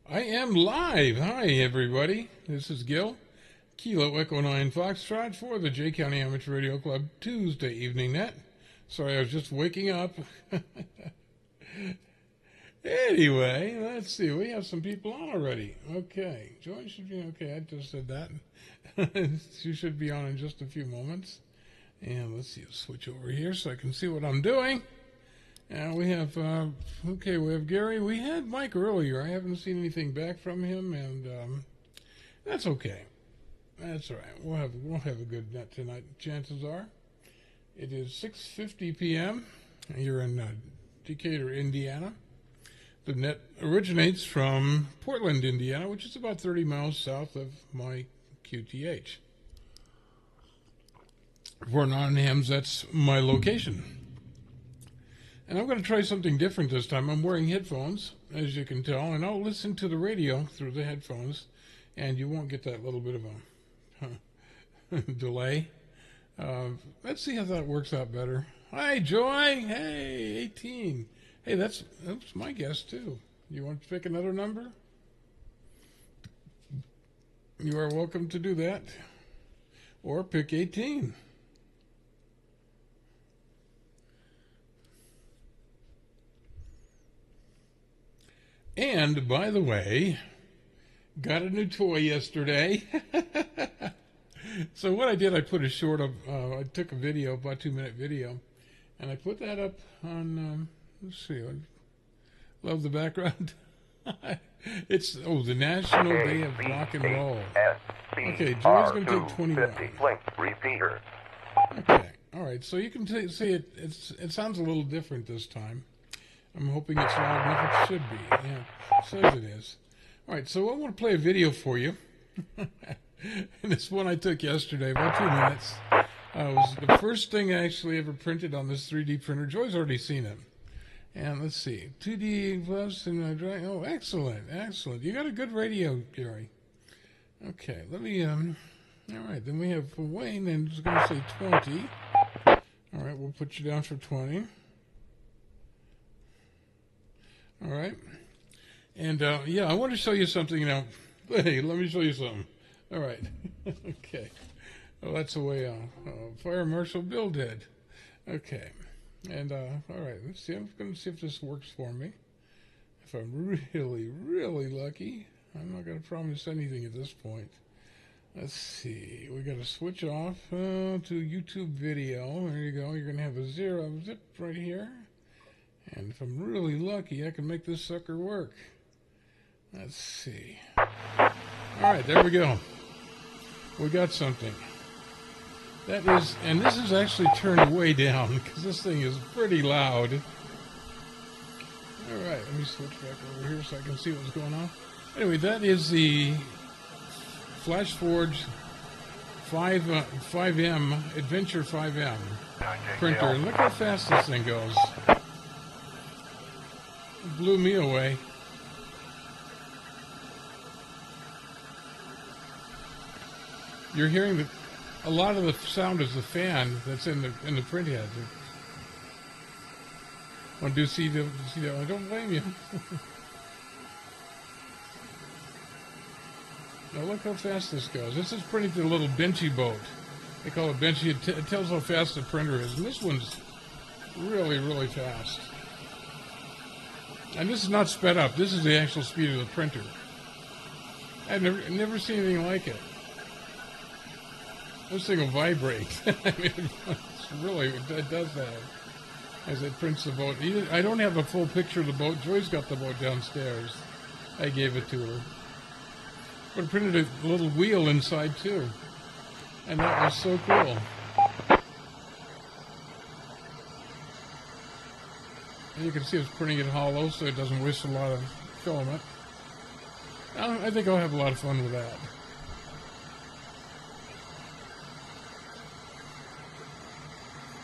I am live. Hi, everybody. This is Gil, Kilo Echo 9 Foxtrot for the J County Amateur Radio Club Tuesday evening net. Sorry, I was just waking up. Anyway, let's see. We have some people on already. Okay. Joy should be okay. I just said that. She should be on in just a few moments. And let's see. I'll switch over here so I can see what I'm doing. And we have, we have Gary. We had Mike earlier. I haven't seen anything back from him, and that's okay. That's all right. We'll have a good net tonight. Chances are. It is 6:50 p.m. You're in Decatur, Indiana. The net originates from Portland, Indiana, which is about 30 miles south of my QTH. For non-hams, that's my location. And I'm going to try something different this time. I'm wearing headphones, as you can tell, and I'll listen to the radio through the headphones, and you won't get that little bit of a delay. Let's see how that works out better. Hi, Joy. Hey, 18. Hey, that's my guess, too. You want to pick another number? You are welcome to do that. Or pick 18. And, by the way, got a new toy yesterday. So what I did, I put a short of, I took a video, about 2-minute video, and I put that up on, let's see, I love the background. It's, the National Day of Rock and Roll. Okay, Joey's going to take 21. Repeater. Okay, all right, so you can see it sounds a little different this time. I'm hoping it's loud enough. It should be. Yeah, it says it is. All right, so I want to play a video for you. And this one I took yesterday, about 2 minutes. It was the first thing I actually ever printed on this 3D printer. Joy's already seen it. And let's see, 2D plus and drawing. Oh, excellent, excellent. You got a good radio, Gary. Okay, let me. All right, then we have Wayne, and it's going to say 20. All right, we'll put you down for 20. All right. And, I want to show you something now. Hey, let me show you something. All right. Okay. Well, that's the way Fire Marshal Bill did. Okay. And, all right. Let's see. I'm going to see if this works for me. If I'm really, really lucky. I'm not going to promise anything at this point. Let's see. We got to switch off to YouTube video. There you go. You're going to have a zip right here. And if I'm really lucky, I can make this sucker work. Let's see. All right, there we go. We got something. That is, and this is actually turned way down because this thing is pretty loud. All right, let me switch back over here so I can see what's going on. Anyway, that is the FlashForge 5M, Adventure 5M printer. And look how fast this thing goes. It blew me away. You're hearing a lot of the sound is the fan that's in the print head. Want to see that? I don't blame you. Now look how fast this goes. This is printing to a little benchy boat. They call it benchy. It tells how fast the printer is, and this one's really, really fast. And this is not sped up. This is the actual speed of the printer. I've never seen anything like it. This thing will vibrate. I mean, it does that as it prints the boat. I don't have a full picture of the boat. Joy's got the boat downstairs. I gave it to her. But it printed a little wheel inside, too. And that was so cool. And you can see it's printing it hollow so it doesn't waste a lot of filament. I think I'll have a lot of fun with that.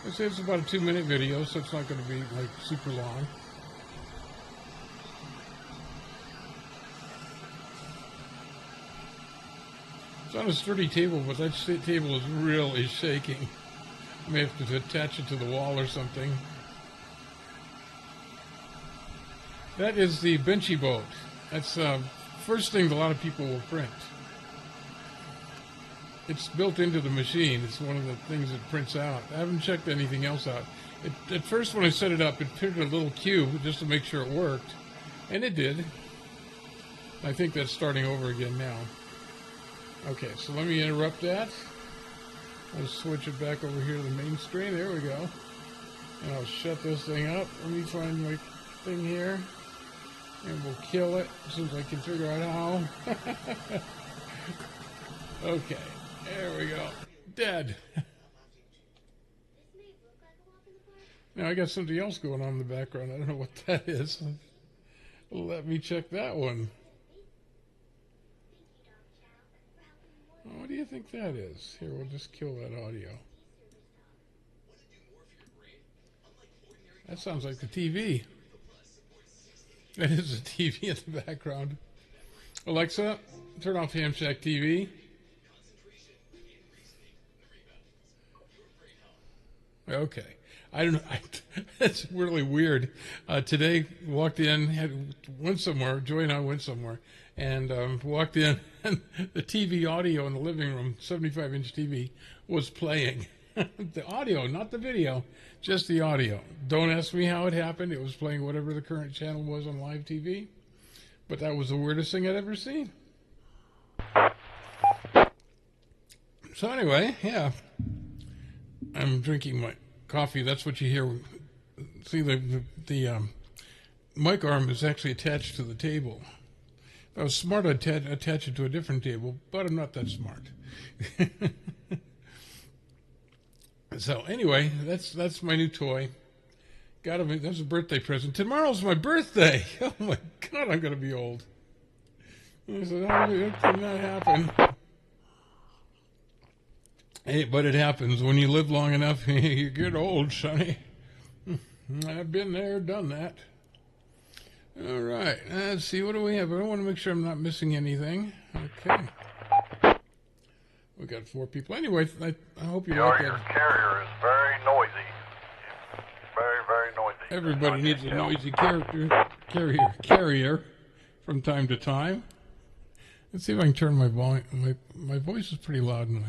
I say it's about a 2-minute video, so it's not going to be like super long. It's on a sturdy table, but that table is really shaking. I may have to attach it to the wall or something. That is the benchy boat. That's first thing a lot of people will print. It's built into the machine. It's one of the things that prints out. I haven't checked anything else out. At first, when I set it up, it printed a little cube just to make sure it worked. And it did. I think that's starting over again now. Okay, so let me interrupt that. I'll switch it back over here to the main screen. There we go. And I'll shut this thing up. Let me find my thing here. And we'll kill it as soon as I can figure out how. Okay, there we go. Dead. Now I got something else going on in the background. I don't know what that is. Let me check that one. What do you think that is? Here, we'll just kill that audio. That sounds like the TV. That is a TV in the background. Alexa, turn off Ham Shack TV. Okay. I don't know. That's really weird. Today, walked in, went somewhere. Joy and I went somewhere, and walked in, and the TV audio in the living room, 75-inch TV, was playing. The audio, not the video, just the audio. Don't ask me how it happened. It was playing whatever the current channel was on live TV. But that was the weirdest thing I'd ever seen. So anyway, yeah. I'm drinking my coffee. That's what you hear. See, the mic arm is actually attached to the table. If I was smart, I'd attach it to a different table, but I'm not that smart. So anyway, that's my new toy. That's a birthday present. Tomorrow's my birthday. Oh my God, I'm gonna be old. I said, that cannot happen. Hey, but it happens when you live long enough. You get old, sonny. I've been there, done that. All right, let's see. What do we have? I want to make sure I'm not missing anything. Okay. We got 4 people. Anyway, I hope you like that. Your carrier is very noisy. Very, very noisy. Everybody needs a noisy carrier from time to time. Let's see if I can turn my volume. My voice is pretty loud in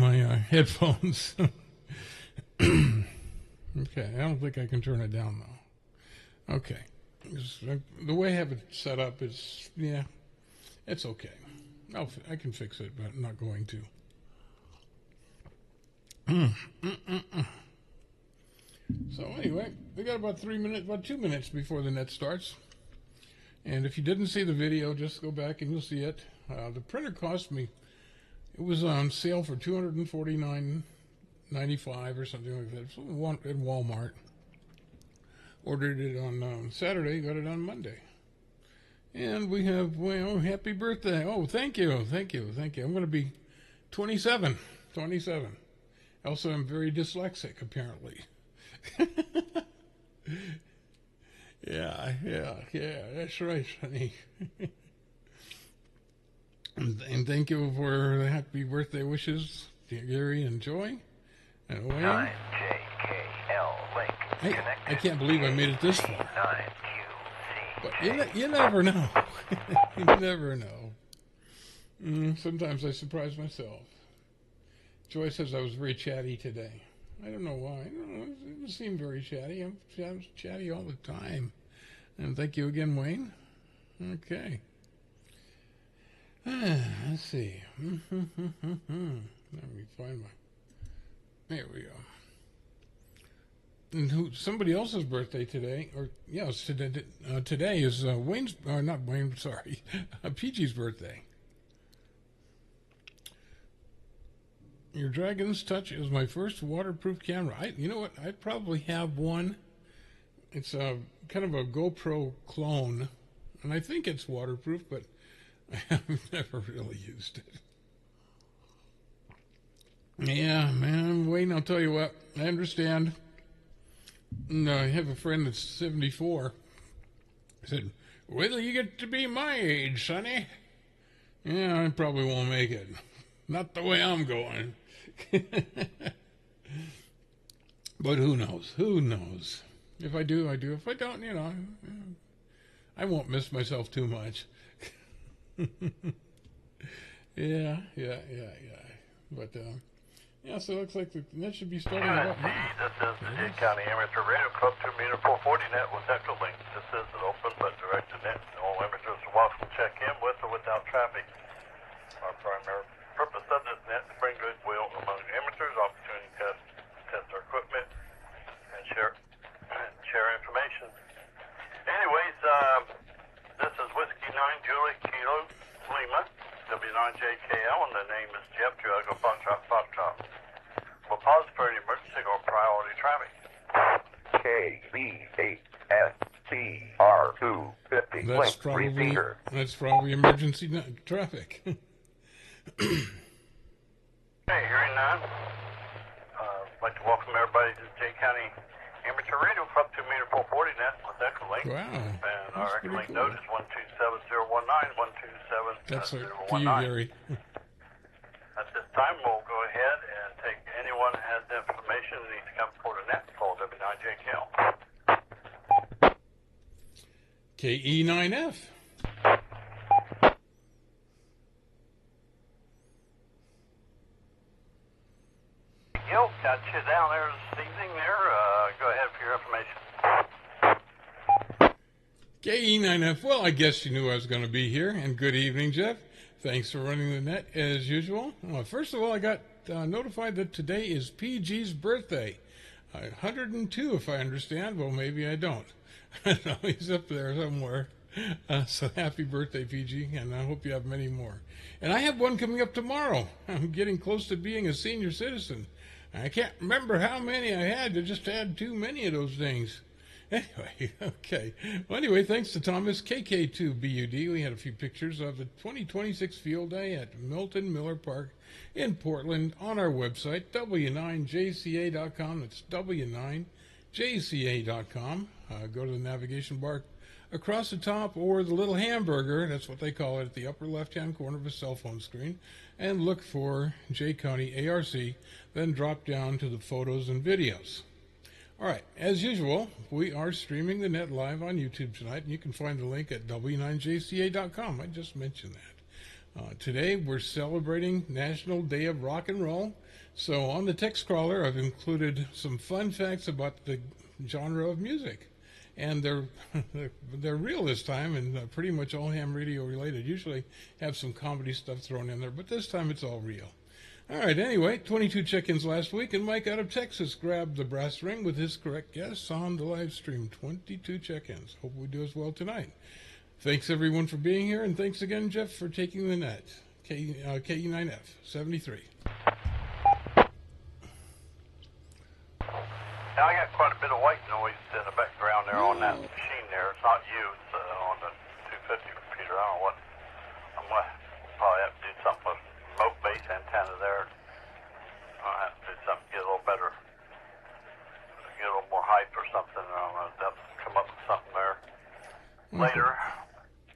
my headphones. Okay, I don't think I can turn it down though. Okay, the way I have it set up is, yeah, it's okay. I can fix it, but I'm not going to. So anyway, we got about 2 minutes before the net starts. And if you didn't see the video, just go back and you'll see it. The printer cost me, it was on sale for $249.95 or something like that. So at Walmart. Ordered it on Saturday, got it on Monday. And we have, well, happy birthday. Oh, thank you. I'm going to be 27. Also, I'm very dyslexic, apparently. Yeah, that's right, honey. And thank you for the happy birthday wishes to Gary and Joy. And Wayne. JKL link. Hey, I can't believe I made it this far. But you never know. You never know. Sometimes I surprise myself. Joy says I was very chatty today. I don't know why. I don't know. It doesn't seem very chatty. I'm chatty all the time. And thank you again, Wayne. Okay. Let's see. Let me find my... There we go. And somebody else's birthday today, or yes, today is Wayne's, or not Wayne, sorry, PG's birthday. Your Dragon's Touch is my first waterproof camera. You know what? I probably have one. It's a kind of a GoPro clone, and I think it's waterproof, but I have never really used it. Yeah, man, Wayne, I'll tell you what, I understand. And I have a friend that's 74. I said, wait till you get to be my age, sonny. Yeah, I probably won't make it. Not the way I'm going. But who knows? Who knows? If I do, I do. If I don't, I won't miss myself too much. Yeah. But, yeah, so it looks like that should be starting about now. This is the J County Amateur Radio Club 2 meter 440 net with Echo Link. This is an open but directed net. All amateurs are welcome to check in with or without traffic. Our primary purpose of this net is to bring goodwill among amateurs, opportunity to test our equipment, and share information. Anyways, this is Whiskey 9 Julie Kilo Lima, W9JKL, and the name is Jeff Jugo Foxtrot. We'll pause for any emergency or priority traffic. KB8SCR250. That's probably emergency traffic. Hey, hearing none. I'd like to welcome everybody to the J County Amateur Radio Club 2 meter 440 net with Echo Link. Wow. And our Echo Link cool. node is 127-019, 127-019. That's to you, Gary. At this time, we'll go ahead and take anyone who has information that needs to come before the net. Call W9JKL. KE9F. Gil, got you down there this evening there. Go ahead for your information. KE9F. Well, I guess you knew I was going to be here. And good evening, Jeff. Thanks for running the net as usual. Well, first of all, I got notified that today is PG's birthday. 102, if I understand. Well, maybe I don't. I don't know. He's up there somewhere. So happy birthday, PG, and I hope you have many more. And I have one coming up tomorrow. I'm getting close to being a senior citizen. I can't remember how many I had. I just had too many of those things. Anyway, okay. Well, anyway, thanks to Thomas, KK2BUD, we had a few pictures of the 2026 field day at Milton Miller Park in Portland on our website, W9JCA.com. That's W9JCA.com. Go to the navigation bar across the top, or the little hamburger, that's what they call it, at the upper left-hand corner of a cell phone screen, and look for J County ARC, then drop down to the photos and videos. All right, as usual, we are streaming the net live on YouTube tonight, and you can find the link at W9JCA.com. I just mentioned that. Today, we're celebrating National Day of Rock and Roll. So on the text crawler, I've included some fun facts about the genre of music. And they're real this time, and pretty much all ham radio related. Usually have some comedy stuff thrown in there, but this time it's all real. All right, anyway, 22 check-ins last week, and Mike out of Texas grabbed the brass ring with his correct guess on the live stream. 22 check-ins. Hope we do as well tonight. Thanks, everyone, for being here, and thanks again, Jeff, for taking the net. KE9F, 73. Now, I got quite a bit of white noise in the background there on that machine there. It's not you. It's on the 250 computer. I don't know what. I'm going to probably have to do something with remote base antenna there. I'll have to do something to get a little better, get a little more height or something. I don't know. I'll come up with something there later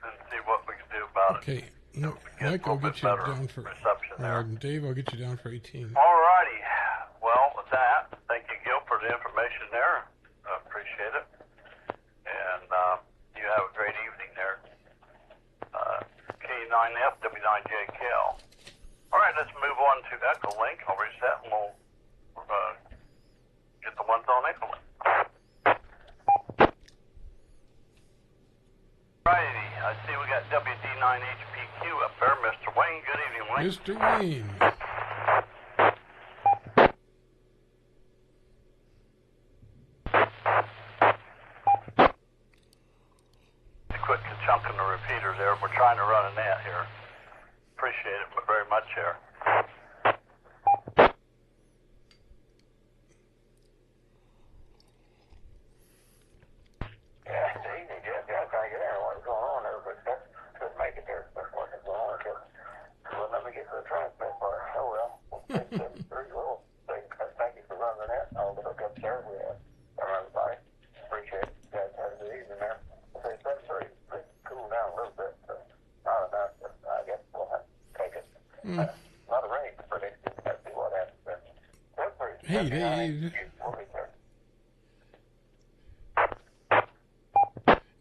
and see what we can do about it. Okay. No, Mike, I'll get you down for reception there. Dave, I'll get you down for 18. All righty. Well, with that, thank you, Gil, for the information there. I appreciate it. And you have a great evening there. K9F, W9JKL. All right, let's move on to Echo Link. I'll reset and we'll get the ones on Echo Link. Righty, I see we got WD9HPQ up there. Mr. Wayne, good evening, Wayne. Mr. Wayne. Quit chunking the repeater there. We're trying to run a net here. Appreciate it very much here. Hey, Dave.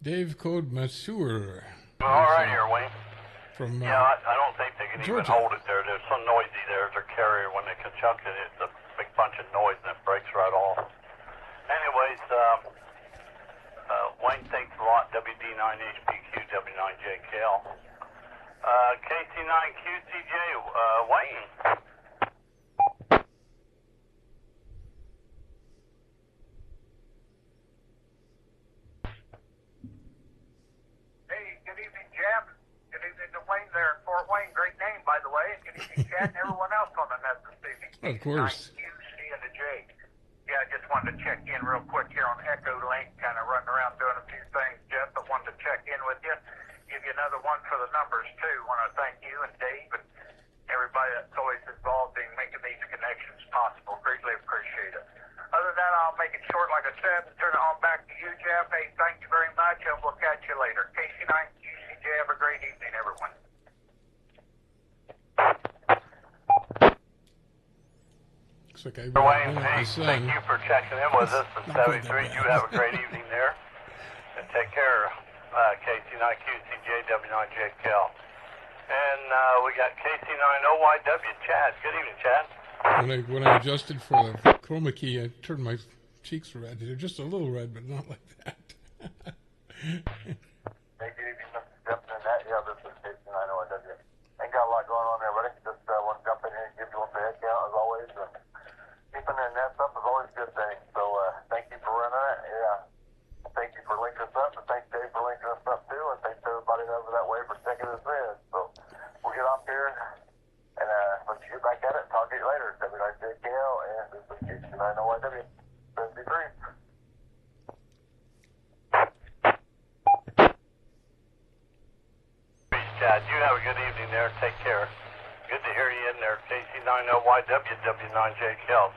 Dave Code Masseur. All right here, Wayne. From Yeah, I don't think they can even Georgia. hold it there. There's so noisy there. Their carrier, when they can chunk it, it's a big bunch of noise and it breaks right off. Anyways, Wayne, thanks a lot. WD9HPQ, W9JKL. KC9QCJ, Wayne. Hey, good evening, Jeff. Good evening to Wayne there in Fort Wayne. Great name, by the way. And good evening, Chad, and everyone else on the net this evening. Of course. QC and the J. Yeah, I just wanted to check in real quick here on Echo Link, kind of running around doing a few things, Jeff, but wanted to check in with you. Give you another one for the numbers, too. Want to thank you and Dave and everybody that's always involved in making these connections possible. Greatly appreciate it. Other than that, I'll make it short, like I said, and turn it on back to you, Jeff. Hey, thank you very much, and we'll catch you later. KC9QCJ, have a great evening, everyone. Looks like I Wayne, my hey, son. thank you for checking in with us in Not quite that 73. bad. You have a great evening there. And take care, KC9QCJ, W9JKL. And we got KC9OYW, Chad. Good evening, Chad. When I adjusted for the chroma key, I turned my cheeks red. They're just a little red, but not like that. Hey, good evening, Mr. Jumping in that. Yeah, this is KC9OIW. Ain't got a lot going on there, buddy. Just want to jump in here and give you one for head count, as always. Keeping the nets up is always a good thing. So, thank you for running it. Yeah. Thank you for linking us up, and thanks, Dave, for linking us up, too. And thanks to everybody over that way for checking us in. So, we'll get off here and let you get back at it. Talk to you later. W9JKL, and this is KC9OIW. 73. Chad, you have a good evening there. Take care. Good to hear you in there. KC9OYW, W9JKL.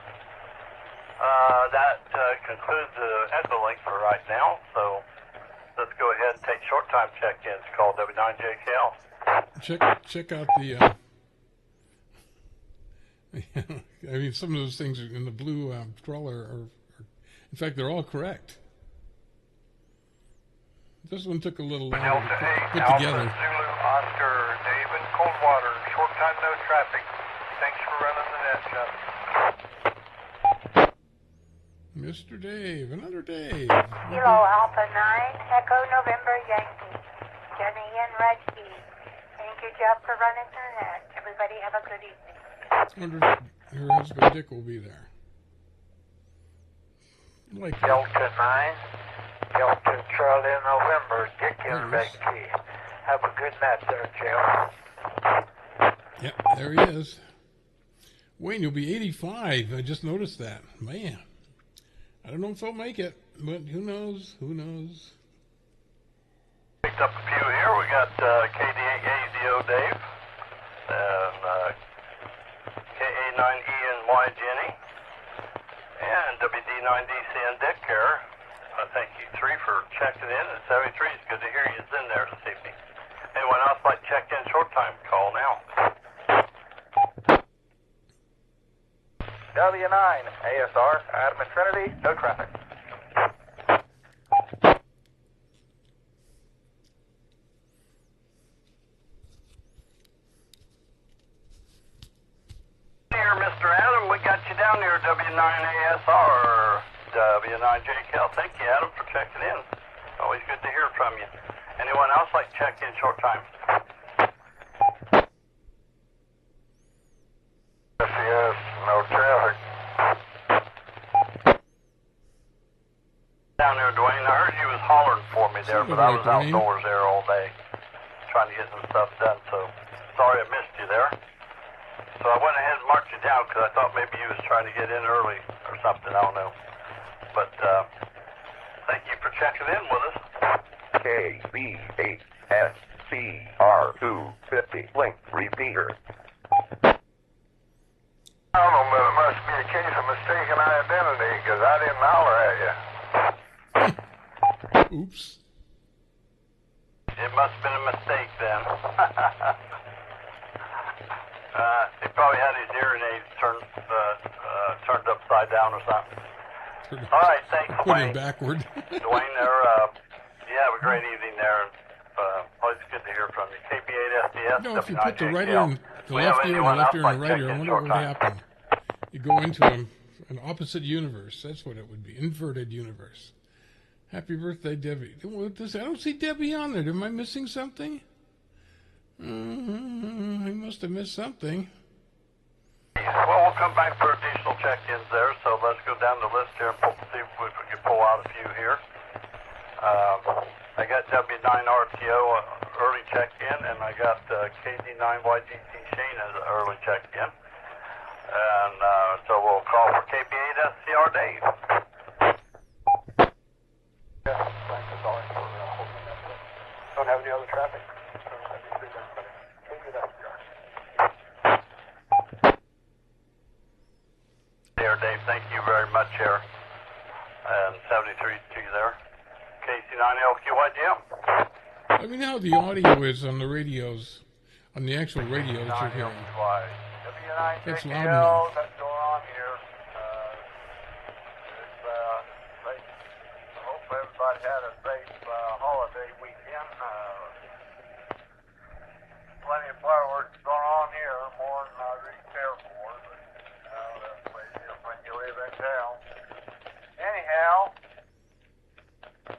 That concludes the Echo Link for right now. So let's go ahead and take short time check-ins. Call W9JKL. Check out the. I mean, some of those things in the blue crawler are, in fact, they're all correct. This one took a little longer Delta to 8, put Alpha together. Zulu, Oscar, David, Coldwater, short time, no traffic. Thanks for running the net, Jeff. Mr. Dave, another Dave. Kilo Alpha 9, Echo November Yankee. Jenny and Reggie. Thank you, Jeff, for running the net. Everybody have a good evening. Wonder if her husband Dick will be there. Like Delta 9, Delta Charlie November, Dick and Becky. Have a good night there, Jeff. Yep, there he is. Wayne, you'll be 85. I just noticed that. Man, I don't know if I'll make it, but who knows? Who knows? Picked up a few here. We got KD8AZO Dave and KA9ENY Jenny and WD9DCN Dick here. Thank you, 3, for checking in. And 73 is good to hear you in there this evening. Anyone else like to check in short time? Call now. W9, ASR, Adam and Trinity, no traffic. Here, Mr. Adam, we got you down there, W9ASR, W9JKL. Thank you, Adam, for checking in. Always good to hear from you. Anyone else like to check in short time? Yes, no traffic. Down there, Dwayne. I heard you was hollering for me there, but I was outdoors there all day trying to get some stuff done, so sorry I missed you there. So I went ahead and marked you down because I thought maybe you was trying to get in early or something. I don't know. But thank you for checking in with us. KB8SCR250 link repeater. I don't know, but it must be a case of mistaken identity, because I didn't holler at you. Oops. It must have been a mistake then. He probably had his hearing aids turned upside down or something. All right, thanks, Put Dwayne. it backward. Dwayne, there, You have a great evening there. Always good to hear from you. KB8SDS, You know, if you put the right ear W9JKL. in the We have left ear and the anyone left else ear and like the right check ear, I in wonder short what would time? happen. You go into an opposite universe. That's what it would be. Inverted universe. Happy birthday, Debbie. What this? I don't see Debbie on there. Am I missing something? I must have missed something. Well, we'll come back for additional check-ins there, so let's go down the list here and see if we can pull out a few here. I got W9RTO early check-in, and I got KD9YGT Shane as an early check-in. And so we'll call for KB8SCR Dave. Yeah, thanks as always for holding that. Don't have any other traffic. There, Dave, thank you very much here. And 73 to you there. KC9LQYGM. Let me know how the audio is on the radios, on the actual radios you're hearing. That's loud enough. That's going on here. I hope everybody had a safe holiday weekend. Plenty of fireworks going on here, more than I really care for, but that's the way it is when you live in town. Anyhow,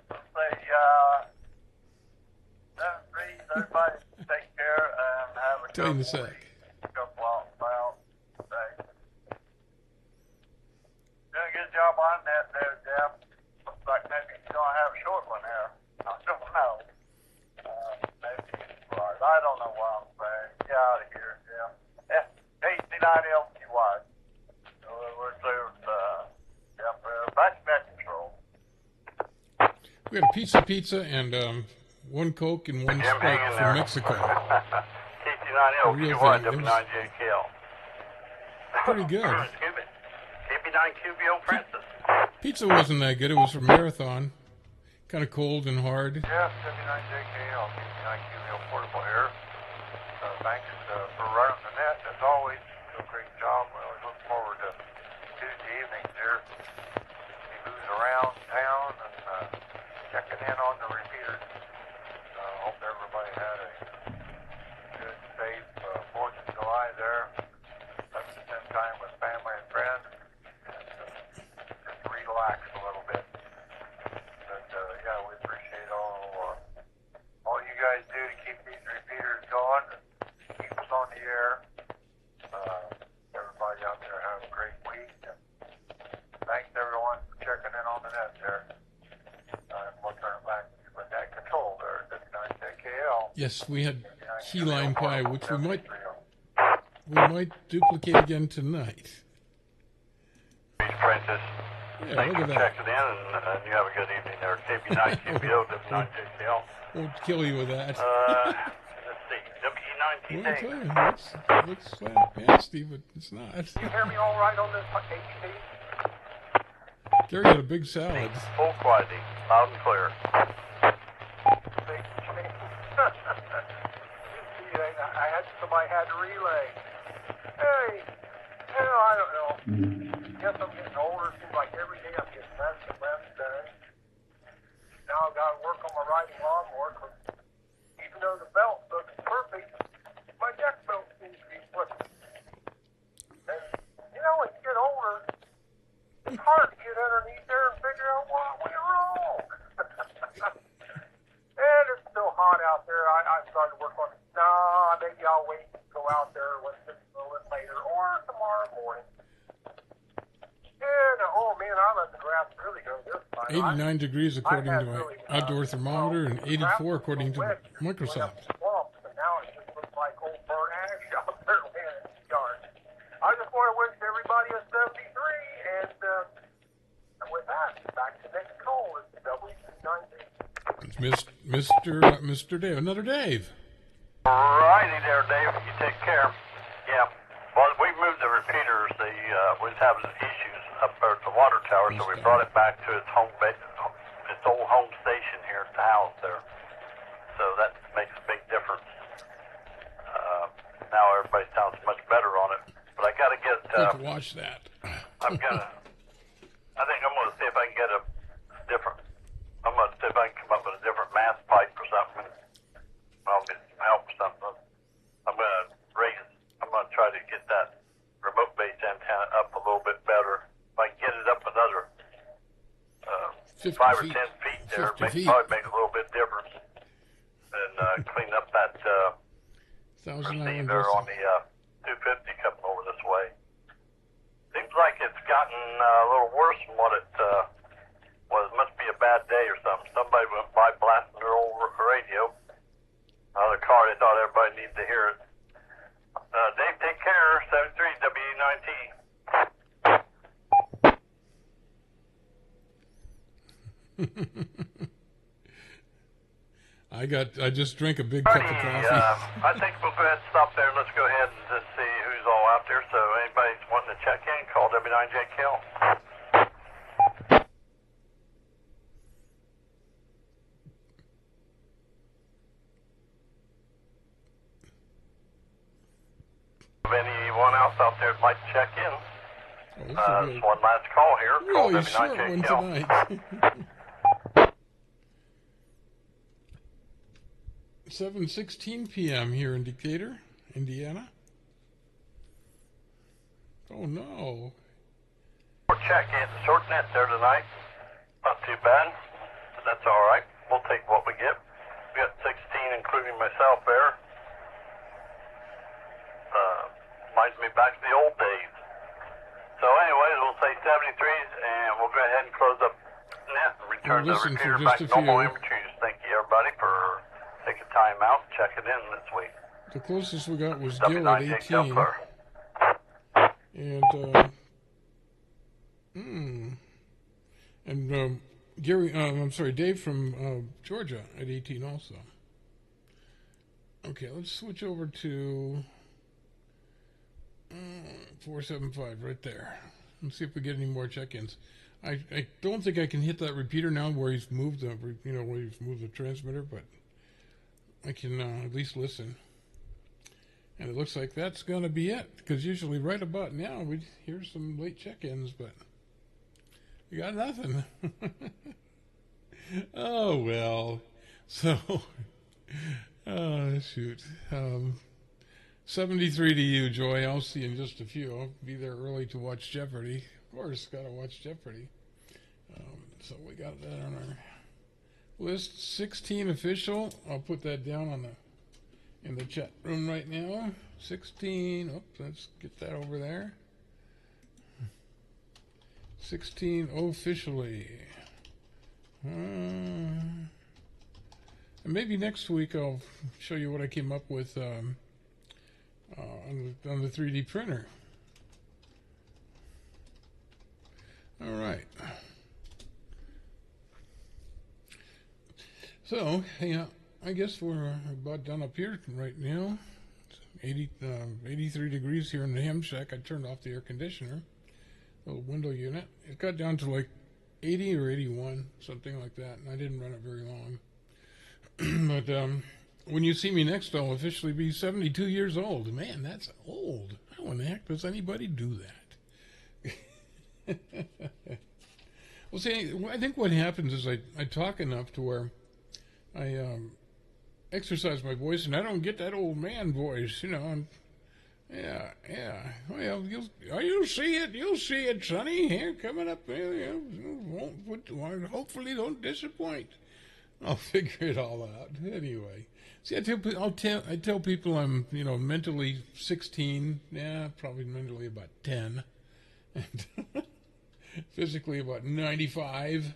let's say, everybody take care and have a Tell you in a good sec. week. Couple out about today. Doing a good job on that there, Jeff. Looks like maybe you're going to have a short one there. I don't know. Maybe it's right. I don't know what I'm saying. Get out of here, Jeff. AC9LQY. So we're clear with, Jeff, back control. We had a pizza and one Coke and one Jim, hang in Sprite there. from Mexico. KC9LQY, W9JKL. Pretty good. Excuse me. KB9QBO Francis. Pizza wasn't that good. It was from Marathon. Kind of cold and hard. Jeff, W9JKL, KB9QBO Portable here. Thanks for running the net. As always, do a great job. We always look forward to Tuesday evenings here. See who's around town and checking in on the repeaters. Hope everybody had a good, safe 4th of July there. Let's spend time with family and friends and just relax a little bit. But yeah, we appreciate all you guys do to keep these repeaters going, keep us on the air. Everybody out there have a great week. And thanks everyone for checking in on the net there. We'll turn it back with that control there at 9JKL. Yes, we had key lime pie, which we might duplicate again tonight. Francis. Yeah, Thanks look for at that. checking in, and you have a good evening there. KB9QBO, W9JKL. Won't kill you with that. Let's see, Well, I tell W9TD. you, it looks nasty, but it's not. You hear me all right on this HD? Gary had a big salad. Full quality, loud and clear. Big change. I had somebody had to relay. Hey, I don't know. Guess I'm getting older. Seems like every day I'm getting less and less done. Now I've got to work on my riding lawnmower. 'Cause even though the belt looks perfect, my deck belt seems to be flipping. And you know, when you get older, it's hard to get underneath there and figure out what went wrong. And it's still hot out there. I started to work on it. Nah, maybe I'll wait and go out there a little bit later or tomorrow morning. And oh man, I let the grass really go this time. 89 degrees according to my outdoor thermometer and 84 according to Microsoft. And now it just looks like old burnt ash out there laying in the yard. I just want to wish everybody a 73, and with that, back to next call is W9. It's Mr. Dave, another Dave. Righty there, Dave. You take care. Yeah. Well, we moved the repeaters. We was having issues up there at the water tower, so we brought it back to its its old home station here at the house there. So that makes a big difference. Now everybody sounds much better on it. But I got to get. I have to watch that. I think I'm gonna see if I can get a different. I'm gonna see if I can come up with a different 50 5 or feet. 10 feet there. 50 feet. Probably make a little bit difference. And clean up that Thousand Island receiver on Vista. the 250 coming over this way. Seems like it's gotten a little worse than what it was. It must be a bad day or something. Somebody went by blasting their old radio. Another car, they thought everybody needed to hear it. Dave, take care. 73 W9T. I just drank a big cup of coffee. I think we'll go ahead and stop there. Let's go ahead and just see who's all out there. So anybody's wanting to check in, call W9JKL. Anyone else out there that might check in? Oh, this will be Just one last call here. a Call really short one W9JKL. tonight. 7:16 p.m. here in Decatur, Indiana. Oh no! We're checking short net there tonight. Not too bad. But that's all right. We'll take what we get. We got 16, including myself there. Reminds me back to the old days. So anyways, we'll say 73s, and we'll go ahead and close up net and return the listen for repeater just back to a normal few. imageries. Thank you, everybody, for taking time out and checking in this week. The closest we got was Gil at 18, W9JKL. and Gary. I'm sorry, Dave from Georgia at 18 also. Okay, let's switch over to 475 right there. Let's see if we get any more check-ins. I don't think I can hit that repeater now where he's moved the where he's moved the transmitter, but I can at least listen. And it looks like that's going to be it, because usually right about now we hear some late check-ins, but we got nothing. Oh, well. So, shoot. 73 to you, Joy. I'll see you in just a few. I'll be there early to watch Jeopardy. Of course, got to watch Jeopardy. So we got that on our list. 16 official. I'll put that down on in the chat room right now. 16. Oops, let's get that over there. 16 officially. And maybe next week I'll show you what I came up with on the 3D printer. All right. So, yeah, I guess we're about done up here right now. It's 83 degrees here in the ham shack. I turned off the air conditioner, little window unit. It got down to like 80 or 81, something like that, and I didn't run it very long. But when you see me next, I'll officially be 72 years old. Man, that's old. How in the heck does anybody do that? Well, see, I think what happens is I talk enough to where I exercise my voice, and I don't get that old man voice, you know. And yeah. Well, you'll see it. You'll see it, Sonny. Here, coming up. Hopefully, don't disappoint. I'll figure it all out anyway. See, I tell people I'm, mentally 16. Yeah, probably mentally about 10, and physically about 95.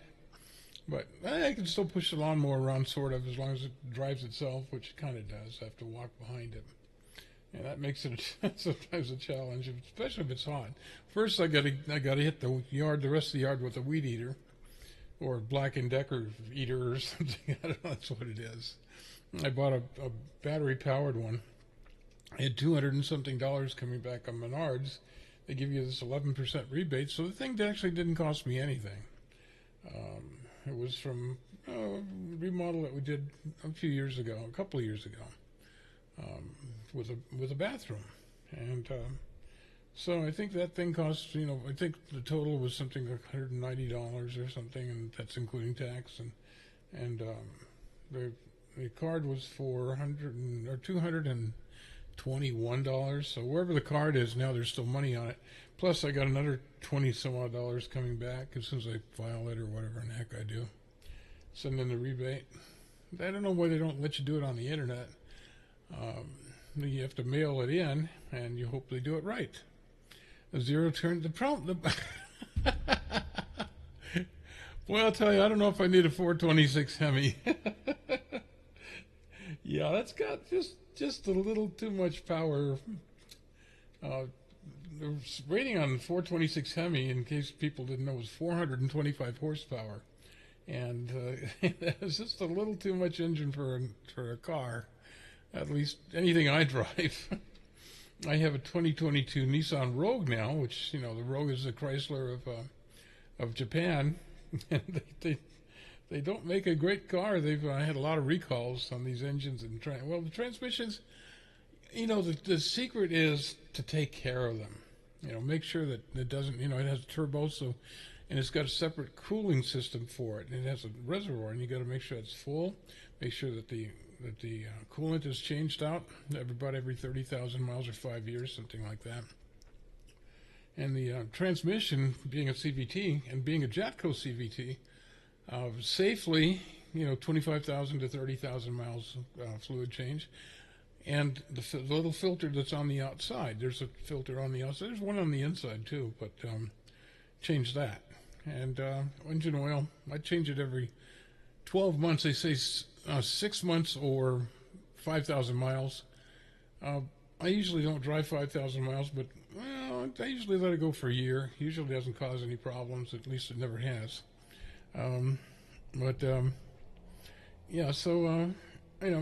But I can still push the lawnmower around, sort of, as long as it drives itself, which it kind of does. I have to walk behind it. And that makes it sometimes a challenge, especially if it's hot. First, I gotta hit the rest of the yard with a weed eater, or Black & Decker eater or something. I don't know, that's what it is. I bought a battery-powered one. I had $200 and something coming back on Menards. They give you this 11% rebate, so the thing actually didn't cost me anything. It was from a remodel that we did a couple of years ago, with a bathroom, and so I think that thing cost, I think the total was something like $190 or something, and that's including tax, and the card was for $220 $21. So wherever the card is now, there's still money on it. Plus, I got another 20 some odd dollars coming back as soon as I file it or whatever in the heck I do. Send in the rebate. I don't know why they don't let you do it on the internet. You have to mail it in, and you hope they do it right. A zero turn. The problem. Well, I'll tell you, I don't know if I need a 426 Hemi. Yeah, that's got just a little too much power. The rating on 426 Hemi, in case people didn't know, was 425 horsepower, and it's just a little too much engine for a car. At least anything I drive. I have a 2022 Nissan Rogue now, which the Rogue is the Chrysler of Japan, and they don't make a great car. They've had a lot of recalls on these engines and the transmissions. The secret is to take care of them. Make sure that it doesn't. It has a turbo, and it's got a separate cooling system for it. And it has a reservoir, and you got to make sure it's full. Make sure that the coolant is changed out about every 30,000 miles or 5 years, something like that. And the transmission, being a CVT and being a Jatco CVT, safely, 25,000 to 30,000 miles fluid change. And the little filter that's on the outside, there's a filter on the outside. There's one on the inside too, but change that. And engine oil, I change it every 12 months. They say 6 months or 5,000 miles. I usually don't drive 5,000 miles, but I usually let it go for a year. Usually doesn't cause any problems. At least it never has. I'm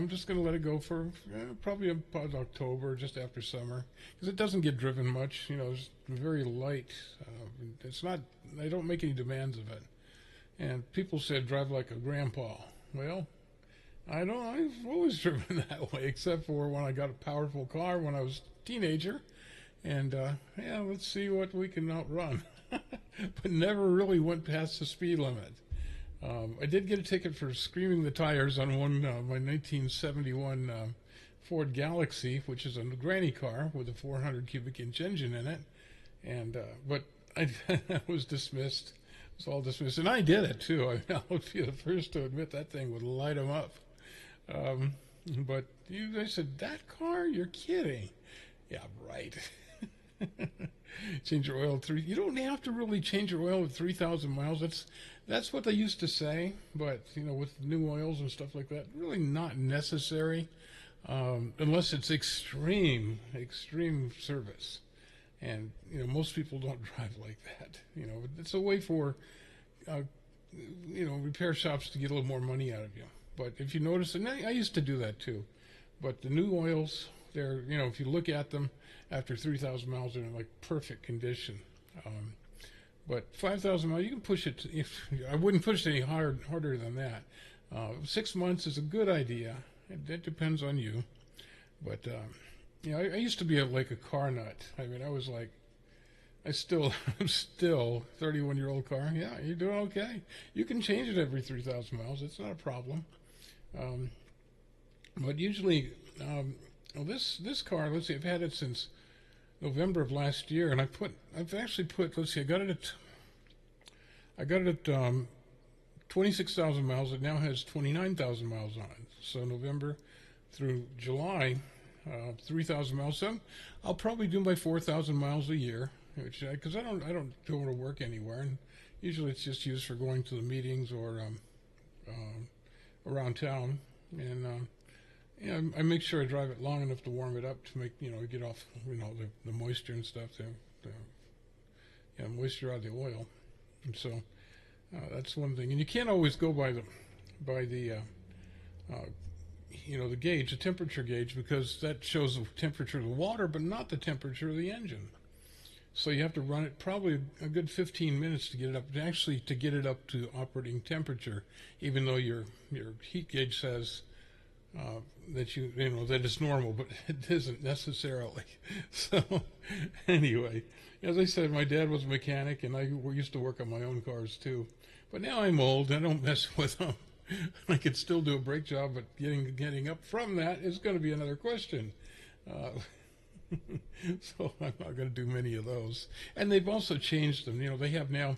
just going to let it go for probably about October, just after summer, because it doesn't get driven much. It's very light. It's not. I don't make any demands of it. And people said drive like a grandpa. Well, I don't. I've always driven that way, except for when I got a powerful car when I was a teenager. And let's see what we can outrun. But never really went past the speed limit. I did get a ticket for screaming the tires on my 1971 Ford Galaxy, which is a granny car with a 400 cubic inch engine in it, and but I was dismissed. It was all dismissed, and I did it too. I'll be the first to admit that thing would light them up. But they said, that car? You're kidding? Yeah, right. Change your oil you don't have to really change your oil at 3,000 miles. That's what they used to say, but with new oils and stuff like that, really not necessary, unless it's extreme service. And most people don't drive like that. It's a way for repair shops to get a little more money out of you. But if you notice, and I used to do that too, but the new oils, they're if you look at them after 3,000 miles, they're in like perfect condition. But 5,000 miles, you can push it. I wouldn't push it any harder than that. 6 months is a good idea. It depends on you. But I used to be like a car nut. I mean, I'm still 31-year-old car. Yeah, you're doing okay. You can change it every 3,000 miles. It's not a problem. But usually, this car, let's see, I've had it since November of last year, and I've actually put, let's see, I got it at 26,000 miles. It now has 29,000 miles on it. So November through July, 3,000 miles. So I'll probably do my 4,000 miles a year, because I don't go to work anywhere, and usually it's just used for going to the meetings or around town, and I make sure I drive it long enough to warm it up to make get off the moisture and stuff, moisture out of the oil, and so that's one thing. And you can't always go by the gauge, the temperature gauge, because that shows the temperature of the water, but not the temperature of the engine. So you have to run it probably a good 15 minutes to get it up to operating temperature, even though your heat gauge says that that it's normal, but it isn't necessarily. So anyway, as I said, my dad was a mechanic, and I used to work on my own cars too. But now I'm old. I don't mess with them. I could still do a brake job, but getting up from that is going to be another question. So I'm not going to do many of those. And they've also changed them. You know, they have now,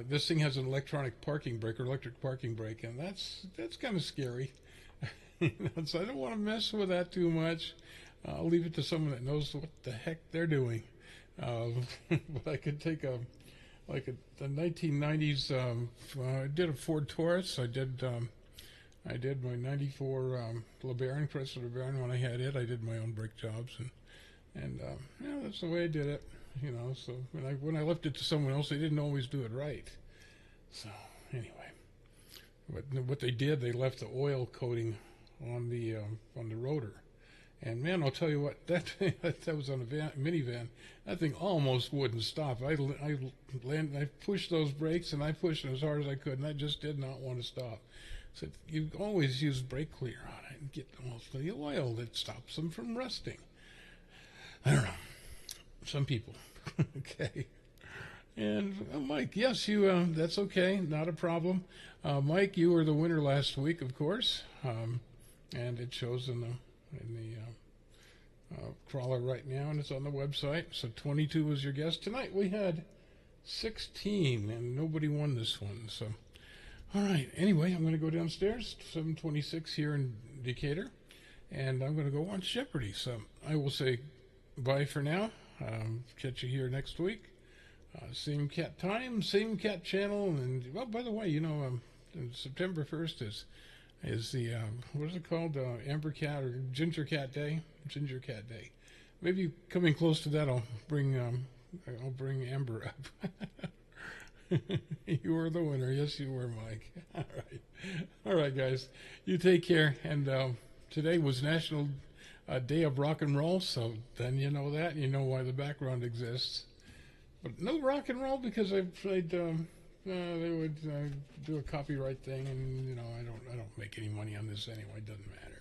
this thing has an electronic parking brake or electric parking brake, and that's kind of scary. So I don't want to mess with that too much. I'll leave it to someone that knows what the heck they're doing. But I could take the 1990s. I did a Ford Taurus. I did my '94 LeBaron, Chrysler LeBaron. When I had it, I did my own brake jobs, and yeah, that's the way I did it. You know, so when I left it to someone else, they didn't always do it right. So anyway, but what they did, they left the oil coating on the rotor. And man, I'll tell you what, that was on a minivan. That thing almost wouldn't stop. I pushed those brakes, and I pushed them as hard as I could, and I just did not want to stop. So you always use brake cleaner on it and get most of the oil that stops them from rusting. I don't know. Some people. Okay. And Mike, yes, you. That's okay, not a problem. Mike, you were the winner last week, of course, and it shows in the crawler right now, and it's on the website. So 22 was your guess. Tonight we had 16, and nobody won this one. So, all right. Anyway, I'm going to go downstairs, 7:26 here in Decatur, and I'm going to go watch Jeopardy. So I will say bye for now. Catch you here next week. Same cat time, same cat channel, and well, by the way, you know, September 1st is the what is it called? Amber Cat or Ginger Cat Day? Ginger Cat Day. Maybe coming close to that, I'll bring Amber up. You were the winner. Yes, you were, Mike. All right, guys. You take care. And today was National Day of Rock and Roll, so then you know that. You know why the background exists. But no rock and roll because I played. They would do a copyright thing, and you know I don't make any money on this anyway. It doesn't matter.